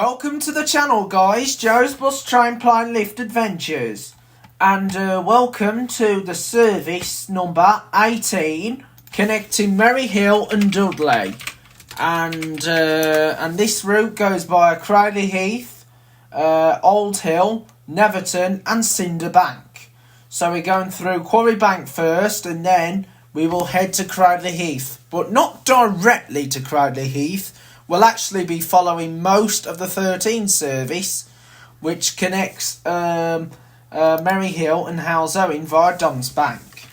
Welcome to the channel, guys. Joe's Bus Train Plane Lift Adventures. And welcome to the service number 18 connecting Merry Hill and Dudley. And this route goes by Cradley Heath, Old Hill, Netherton and Cinder Bank. So we're going through Quarry Bank first, and then we will head to Cradley Heath. But not directly to Cradley Heath. We'll actually be following most of the 13 service, which connects Merry Hill and Halesowen via Don's Bank.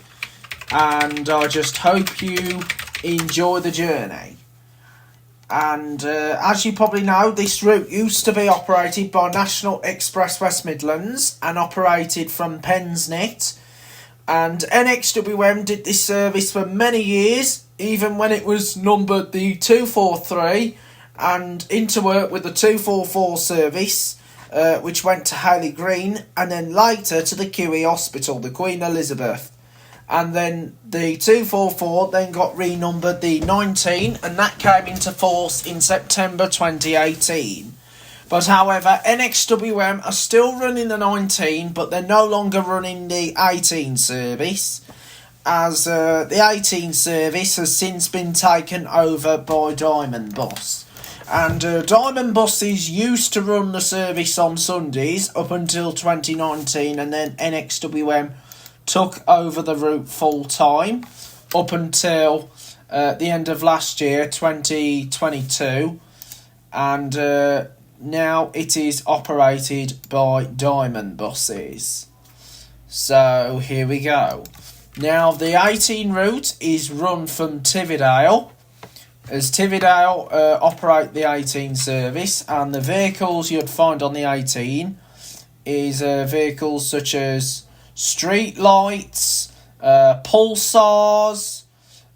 And I just hope you enjoy the journey. And as you probably know, this route used to be operated by National Express West Midlands and operated from Pensnet. And NXWM did this service for many years, even when it was numbered the 243, and into work with the 244 service, which went to Haley Green, and then later to the QE Hospital, the Queen Elizabeth. And then the 244 then got renumbered the 19, and that came into force in September 2018. But however, NXWM are still running the 19, but they're no longer running the 18 service, as the 18 service has since been taken over by Diamond Bus. And Diamond Buses used to run the service on Sundays up until 2019, and then NXWM took over the route full time up until the end of last year, 2022, and now it is operated by Diamond Buses. So here we go. Now the 18 route is run from Tividale, as Tividale operate the 18 service, and the vehicles you'd find on the 18 is vehicles such as street lights, pulsars.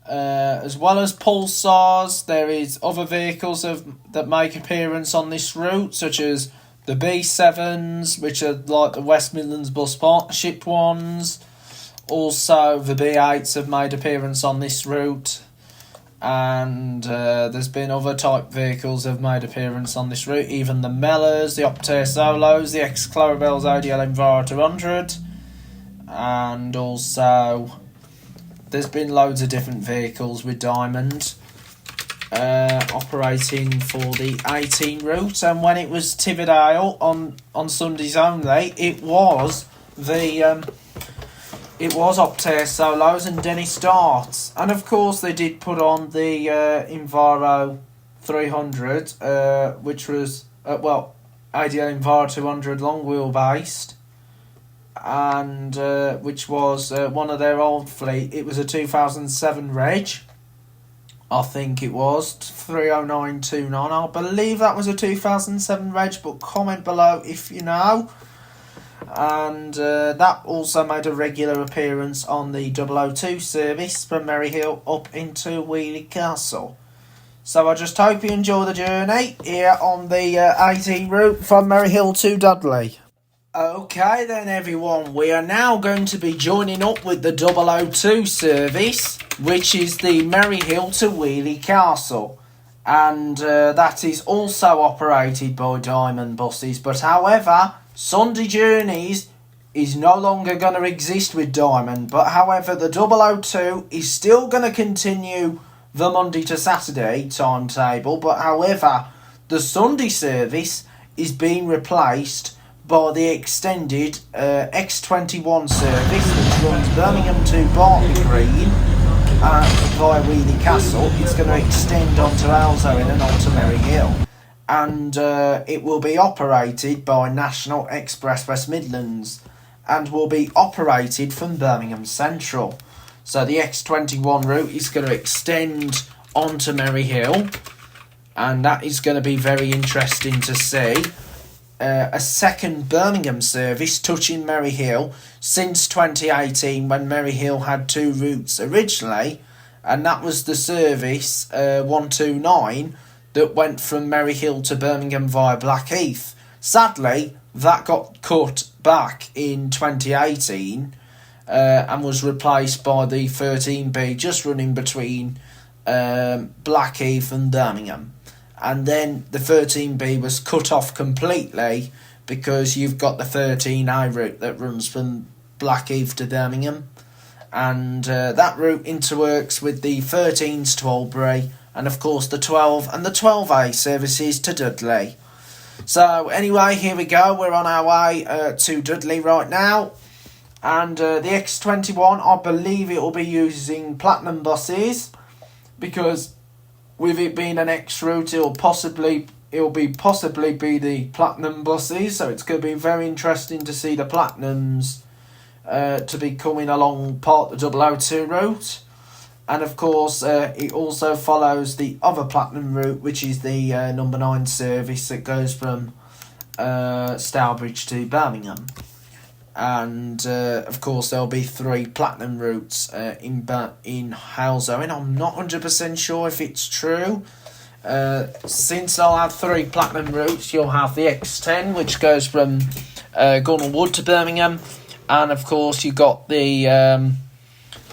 As well as pulsars, there is other vehicles that make appearance on this route, such as the B7s, which are like the West Midlands Bus Partnership ones. Also, the B8s have made appearance on this route, and there's been other type vehicles that have made appearance on this route, even the Mellors, the Optare Solos, the ex-Clarabelle's ADL Enviro 200, and also there's been loads of different vehicles with Diamond operating for the 18 route. And when it was Tividale on Sundays only, it was Optare Solos and Dennis Darts. And of course they did put on the Enviro 300, which was ADL Enviro 200 long wheel based, and which was one of their old fleet. It was a 2007 reg, I think it was 30929. I believe that was a 2007 reg, but comment below if you know. And that also made a regular appearance on the 002 service from Merry Hill up into Wheely Castle. So I just hope you enjoy the journey here on the 18 route from Merry Hill to Dudley. Okay then everyone, we are now going to be joining up with the 002 service, which is the Merry Hill to Wheely Castle. And that is also operated by Diamond Buses, but however, Sunday journeys is no longer going to exist with Diamond, but however the 002 is still going to continue the Monday to Saturday timetable, but however the Sunday service is being replaced by the extended X21 service, which runs Birmingham to Bartley Green via Wheely Castle. It's going to extend onto Halesowen and onto Merry Hill, and it will be operated by National Express West Midlands and will be operated from Birmingham Central. So the X21 route is going to extend onto Merry Hill, and that is going to be very interesting to see. A second Birmingham service touching Merry Hill since 2018, when Merry Hill had two routes originally, and that was the service 129 that went from Merry Hill to Birmingham via Blackheath. Sadly, that got cut back in 2018 and was replaced by the 13B, just running between Blackheath and Birmingham. and then the 13B was cut off completely because you've got the 13A route that runs from Blackheath to Birmingham, and that route interworks with the 13s to Albury, and of course the 12 and the 12A services to Dudley. So anyway, here we go, we're on our way to Dudley right now, and the X21, I believe it will be using platinum buses, because with it being an X route, it'll possibly be the platinum buses, so it's going to be very interesting to see the platinums to be coming along part the 002 route. And of course it also follows the other platinum route, which is the number 9 service that goes from Stourbridge to Birmingham. And of course there'll be 3 platinum routes in Hill-Saltwells. I'm not 100% sure if it's true. Since I'll have 3 platinum routes, you'll have the X10, which goes from Gunner Wood to Birmingham, and of course you've got the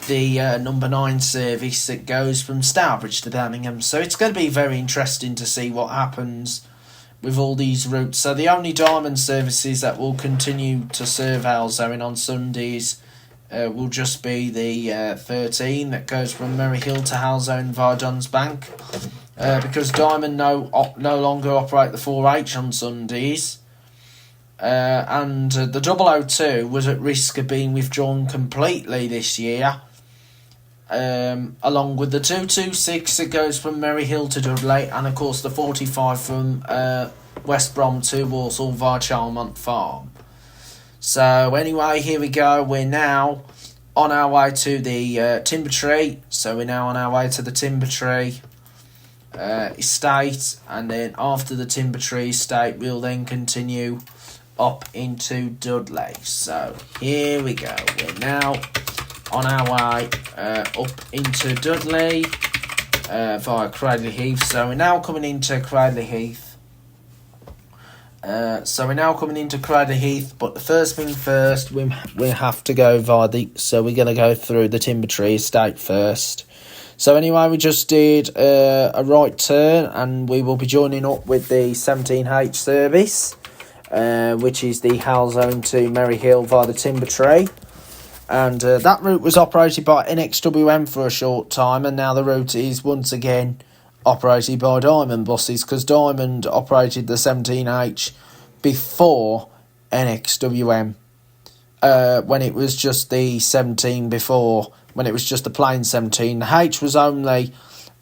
number 9 service that goes from Stourbridge to Birmingham. So it's going to be very interesting to see what happens with all these routes. So the only diamond services that will continue to serve Hill-Saltwells on Sundays will just be the 13 that goes from Merry Hill to Hill-Saltwells via Duns Bank, because Diamond no longer operate the 4H on Sundays, and the 002 was at risk of being withdrawn completely this year, along with the 226 that goes from Merry Hill to Dudley, and of course the 45 from West Brom to Walsall via Charlemont Farm. So anyway, here we go, we're now on our way to the Timber-Tree, so we're now on our way to the Timber-Tree estate, and then after the Timber-Tree estate we'll then continue up into Dudley. So here we go, we're now on our way up into Dudley via Cradley Heath. So we're now coming into Cradley Heath. But the first thing first, we have to go via so we're going to go through the Timber-Tree estate first. So anyway, we just did a right turn, and we will be joining up with the 17H service, which is the Hill-Saltwells to Merry Hill via the Timber-Tree. And that route was operated by NXWM for a short time, and now the route is once again operated by Diamond buses, because Diamond operated the 17H before NXWM, when it was just the 17 before, when it was just the plain 17. The H was only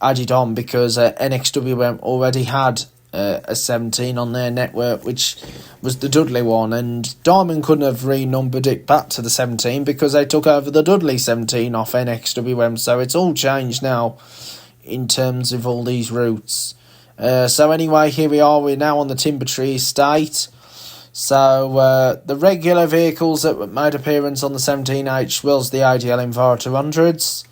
added on because NXWM already had a 17 on their network, which was the Dudley one, and Diamond couldn't have renumbered it back to the 17 because they took over the Dudley 17 off NXWM, so it's all changed now in terms of all these routes. So anyway, here we are, we're now on the Timber-Tree estate. So the regular vehicles that made appearance on the 17H was the ADL Enviro 200s,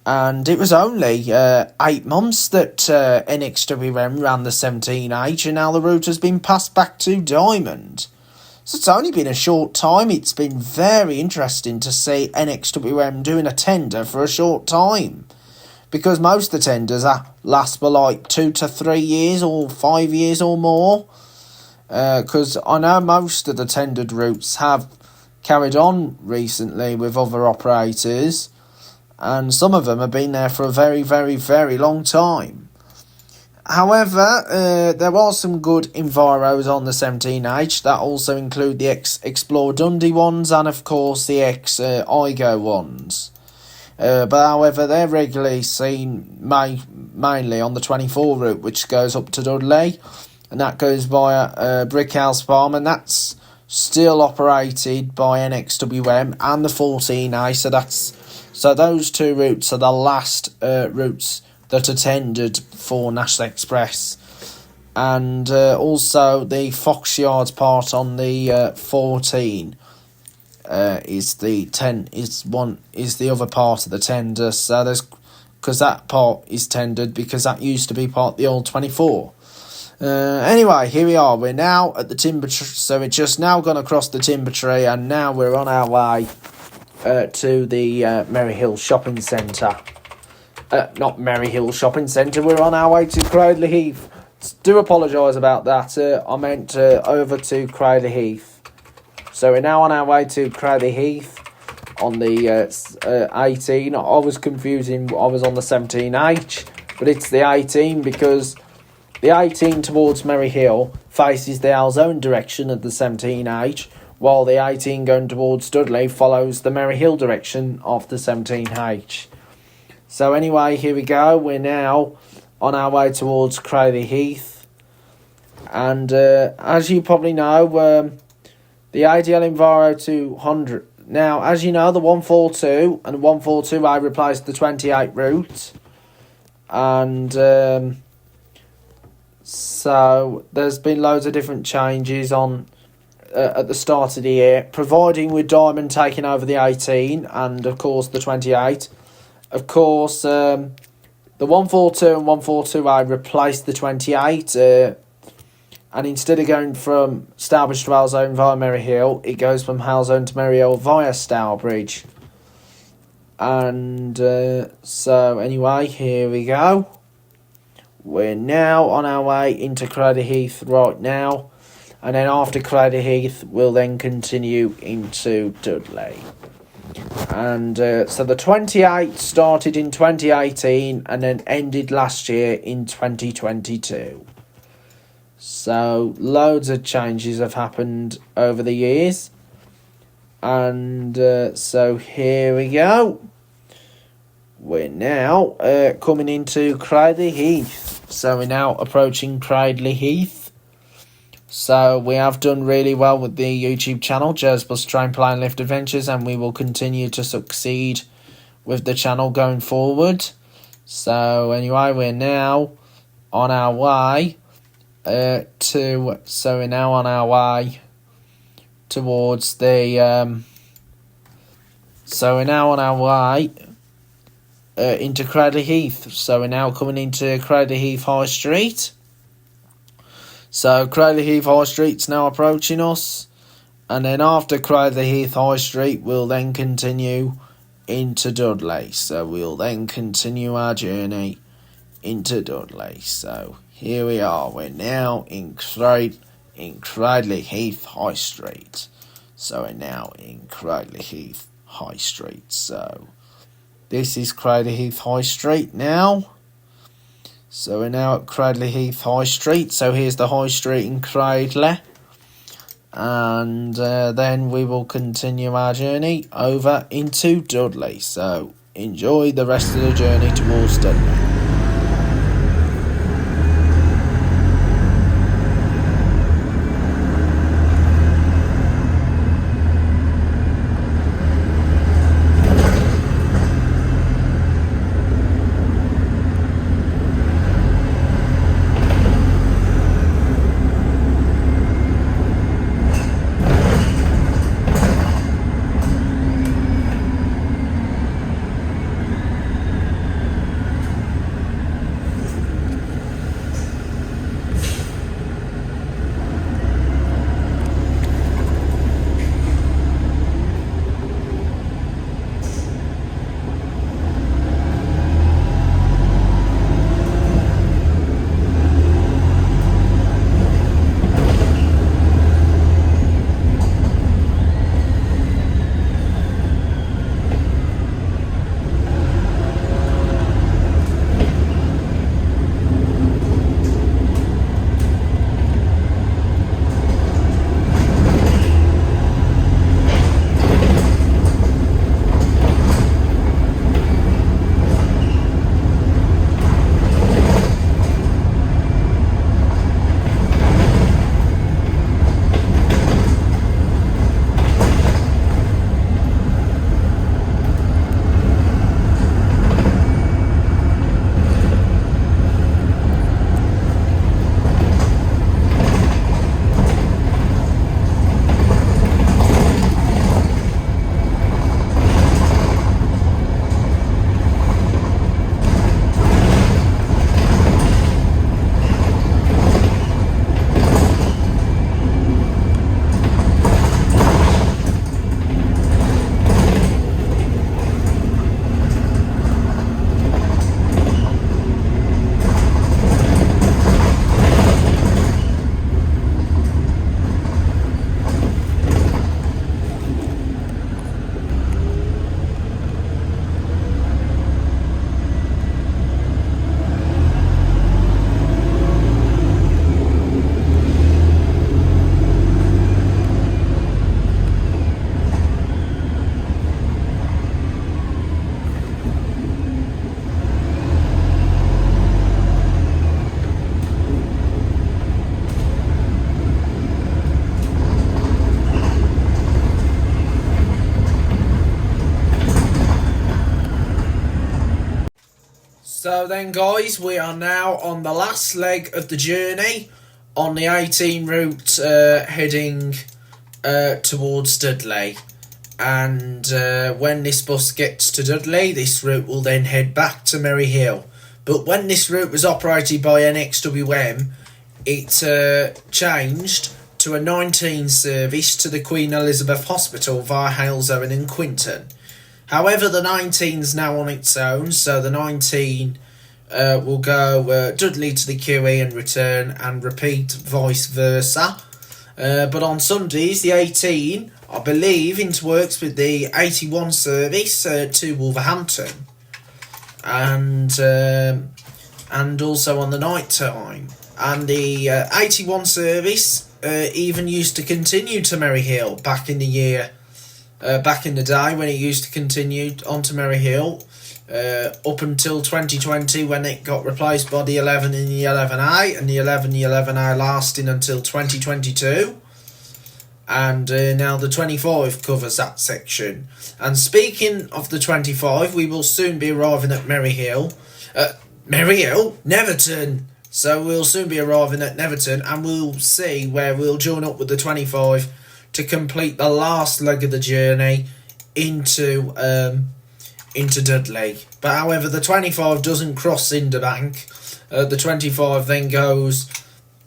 and it was only 8 months that NXWM ran the 17H, and now the route has been passed back to Diamond. So it's only been a short time. It's been very interesting to see NXWM doing a tender for a short time, because most of the tenders last for like 2 to 3 years or 5 years or more. Because I know most of the tendered routes have carried on recently with other operators, and some of them have been there for a very, very, very long time. However, there are some good Enviros on the 17H that also include the Explore Dundee ones and of course the IGO ones. But however, they're regularly seen mainly on the 24 route, which goes up to Dudley, and that goes via Brickhouse Farm, and that's still operated by NXWM and the 14A. So those 2 routes are the last routes that are tendered for National Express, and also the Fox Yards part on the 14 is the other part of the tender. So because that part is tendered because that used to be part of the old 24. Anyway, here we are. We're now at the Timber-Tree, so we're just now gone across the Timber-Tree, and now we're on our way to the Merry Hill Shopping Centre. Not Merry Hill Shopping Centre, we're on our way to Cradley Heath Do apologise about that. I meant over to Cradley Heath. So we're now on our way to Cradley Heath on the 18. I was confusing. I was on the 17H, but it's the 18 because the 18 towards Merry Hill faces the Halzone direction of the 17H, while the 18 going towards Dudley follows the Merry Hill direction of the 17H. So anyway, here we go. We're now on our way towards Cradley Heath. And as you probably know, the ADL Enviro 200. Now, as you know, the 142 and the 142A replaced the 28 route. And so there's been loads of different changes on at the start of the year, providing with Diamond taking over the 18 and, of course, the 28. Of course, the 142 and 142A replaced the 28, and instead of going from Stourbridge to Halzone via Merry Hill, it goes from Halzone to Merry Hill via Stourbridge. And so, anyway, here we go. We're now on our way into Cradley Heath right now, and then after Cradley Heath, we'll then continue into Dudley. And so the 28 started in 2018 and then ended last year in 2022. So loads of changes have happened over the years. And so here we go. We're now coming into Cradley Heath. So we're now approaching Cradley Heath. So we have done really well with the YouTube channel, Joe's Bus Train Plane Lift Adventures, and we will continue to succeed with the channel going forward. So anyway, we're now on our way towards the into Cradley Heath. So we're now coming into Cradley Heath High Street. So Cradley Heath High Street's now approaching us, and then after Cradley Heath High Street, we'll then continue into Dudley. So we'll then continue our journey into Dudley. So here we are. We're now in Cradley Heath High Street. So we're now in Cradley Heath High Street. So this is Cradley Heath High Street now. So we're now at Cradley Heath High Street. So here's the High Street in Cradley. And then we will continue our journey over into Dudley. So enjoy the rest of the journey towards Dudley. So then guys, we are now on the last leg of the journey on the 18 route heading towards Dudley. And when this bus gets to Dudley, this route will then head back to Merry Hill. But when this route was operated by NXWM, it changed to a 19 service to the Queen Elizabeth Hospital via Halesowen and Quinton. However, the 19's now on its own, so the 19 will go Dudley to the QE and return, and repeat vice versa. But on Sundays, the 18, I believe, interworks with the 81 service to Wolverhampton, and also on the night time. And the 81 service even used to continue to Merry Hill back in the day when it used to continue on to Merry Hill up until 2020, when it got replaced by the 11 and the 11A, and the 11A lasting until 2022. And now the 25 covers that section. And speaking of the 25, we will soon be arriving at Netherton. So we'll soon be arriving at Netherton, and we'll see where we'll join up with the 25 to complete the last leg of the journey into Dudley. But however, the 25 doesn't cross Cinderbank. The 25 then goes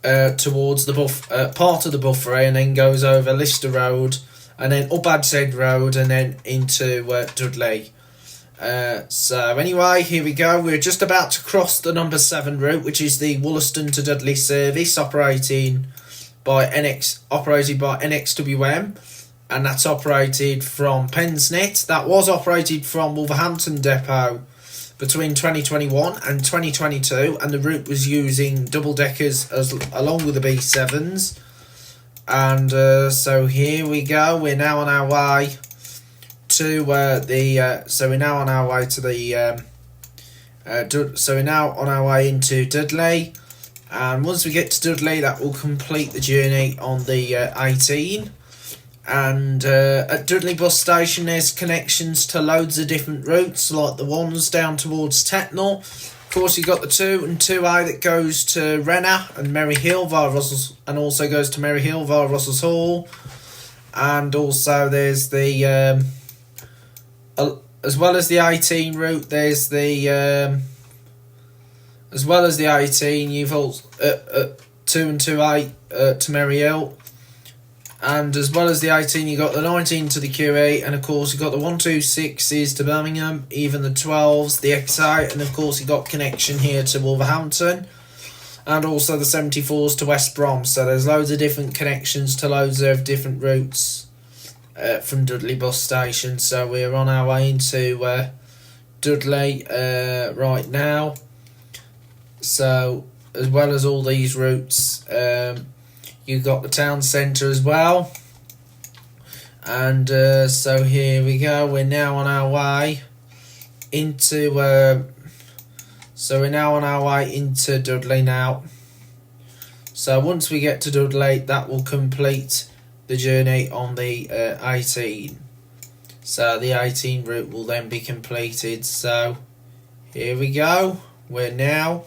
towards the part of the buffer, and then goes over Lister Road, and then up Adshead Road, and then into Dudley. So anyway, here we go. We're just about to cross the number 7 route, which is the Wollaston to Dudley service, operated by NXWM, and that's operated from Pensnet. That was operated from Wolverhampton Depot between 2021 and 2022, and the route was using double deckers along with the B7s. And so here we go. We're now on our way to into Dudley, and once we get to Dudley, that will complete the journey on the 18. And at Dudley bus station, there's connections to loads of different routes, like the ones down towards Tetnall. Of course, you've got the 2 and 2A that goes to Renner and Merry Hill via Russell's, and also goes to Merry Hill via Russell's Hall. And also there's the as well as the 18 route, there's the as well as the 18, you've also 2 and 2A to Merry Hill. And as well as the 18, you got the 19 to the QA, and of course you got the 126s to Birmingham, even the 12s, the XA, and of course you got connection here to Wolverhampton, and also the 74s to West Brom. So there's loads of different connections to loads of different routes from Dudley bus station. So we're on our way into Dudley right now. So as well as all these routes, you've got the town centre as well. And so here we go. We're now on our way into Dudley now. So once we get to Dudley, that will complete the journey on the 18. So the 18 route will then be completed. So here we go. We're now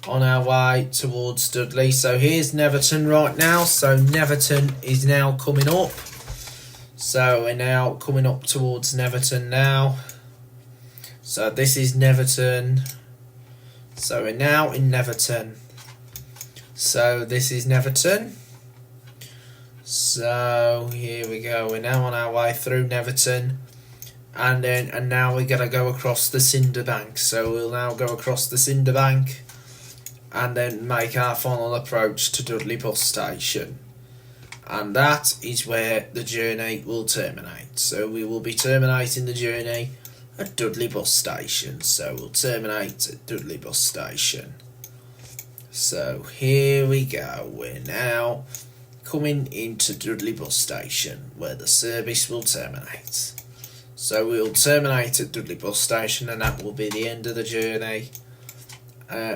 on our way towards Dudley. So here's Netherton right now. So Netherton is now coming up. So we're now coming up towards Netherton now. So this is Netherton. So we're now in Netherton. So this is Netherton. So here we go. We're now on our way through Netherton. And now we're going to go across the Cinder Bank. So we'll now go across the Cinder Bank and then make our final approach to Dudley bus station. And that is where the journey will terminate. So we will be terminating the journey at Dudley bus station. So we'll terminate at Dudley bus station. So here we go. We're now coming into Dudley bus station, where the service will terminate. So we'll terminate at Dudley bus station, and that will be the end of the journey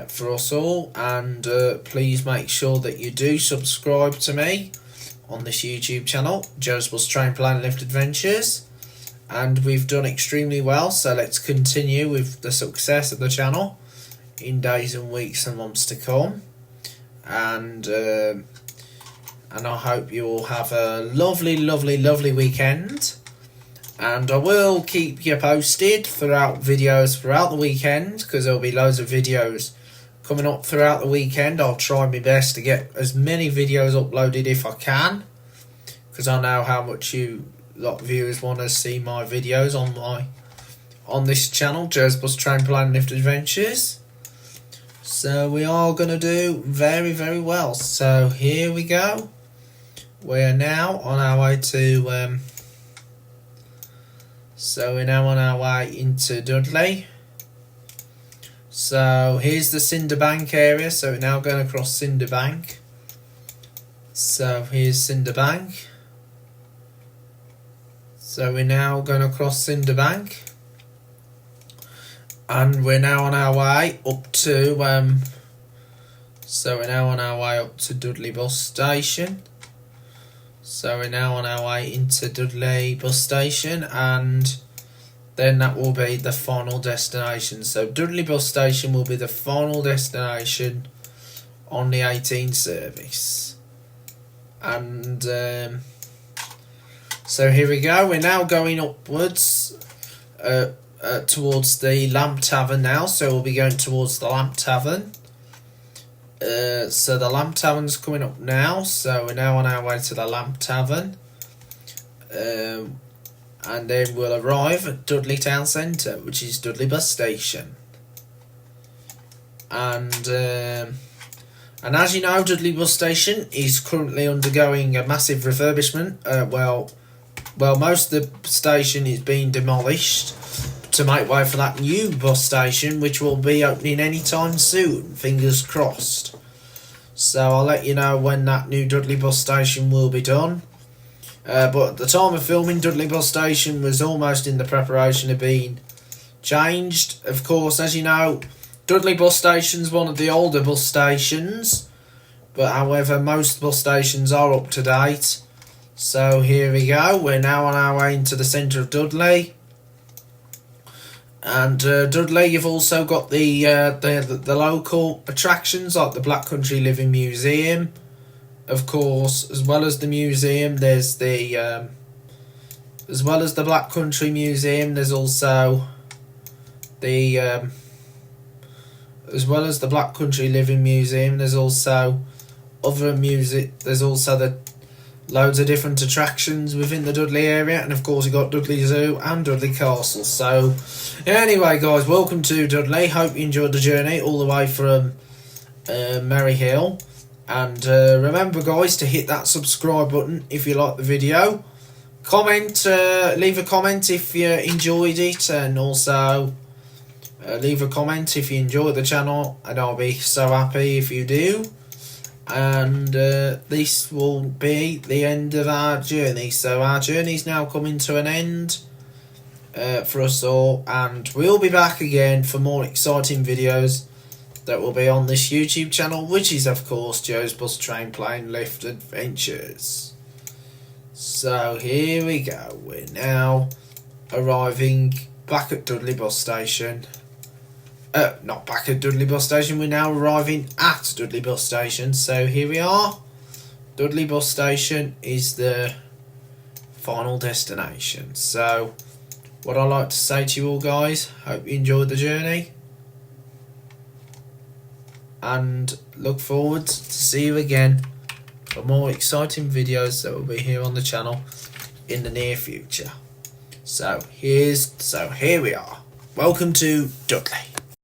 for us all. And please make sure that you do subscribe to me on this YouTube channel, Joe's Bus Train Plan Lift Adventures. And we've done extremely well, so let's continue with the success of the channel in days and weeks and months to come. And I hope you all have a lovely, lovely, lovely weekend. And I will keep you posted throughout videos throughout the weekend, because there'll be loads of videos coming up throughout the weekend. I'll try my best to get as many videos uploaded if I can, because I know how much you lot of viewers want to see my videos on this channel, Joe's Bus Train Plan Lift Adventures. So we are going to do very, very well. So here we go. We're now on our way to into Dudley. So here's the Cinder Bank area. So we're now going across Cinder Bank. So here's Cinder Bank. So we're now going across Cinder Bank. And we're now on our way up to Dudley Bus Station. So we're now on our way into Dudley Bus Station, and then that will be the final destination. So Dudley Bus Station will be the final destination on the 18 service. And so here we go. We're now going upwards towards the Lamp Tavern now. So we'll be going towards the Lamp Tavern. So the Lamp Tavern's coming up now. So we're now on our way to the Lamp Tavern. And then we'll arrive at Dudley Town Centre, which is Dudley Bus Station. And as you know, Dudley Bus Station is currently undergoing a massive refurbishment. Well, most of the station is being demolished to make way for that new bus station, which will be opening anytime soon, fingers crossed. So I'll let you know when that new Dudley Bus Station will be done. But at the time of filming, Dudley Bus Station was almost in the preparation of being changed. Of course, as you know, Dudley Bus Station's one of the older bus stations, but however, most bus stations are up to date. So here we go, we're now on our way into the centre of Dudley. And Dudley, you've also got the local attractions like the Black Country Living Museum. Of course, as well as the museum, there's the Black Country Museum. There's also as well as the Black Country Living Museum. There's also other music. There's also loads of different attractions within the Dudley area, and of course you've got Dudley Zoo and Dudley Castle. So anyway guys, welcome to Dudley. Hope you enjoyed the journey all the way from Merry Hill. And remember guys to hit that subscribe button if you like the video. Leave a comment if you enjoyed it, and also leave a comment if you enjoyed the channel, and I'll be so happy if you do. And this will be the end of our journey. So our journey's now coming to an end for us all, and we'll be back again for more exciting videos that will be on this YouTube channel, which is of course Joe's Bus Train Plane Lift Adventures. So here we go, we're now arriving back at Dudley Bus Station. Not back at Dudley Bus Station, we're now arriving at Dudley Bus Station. So here we are. Dudley Bus Station is the final destination. So what I like to say to you all guys, hope you enjoyed the journey, and look forward to see you again for more exciting videos that will be here on the channel in the near future. So here we are. Welcome to Dudley.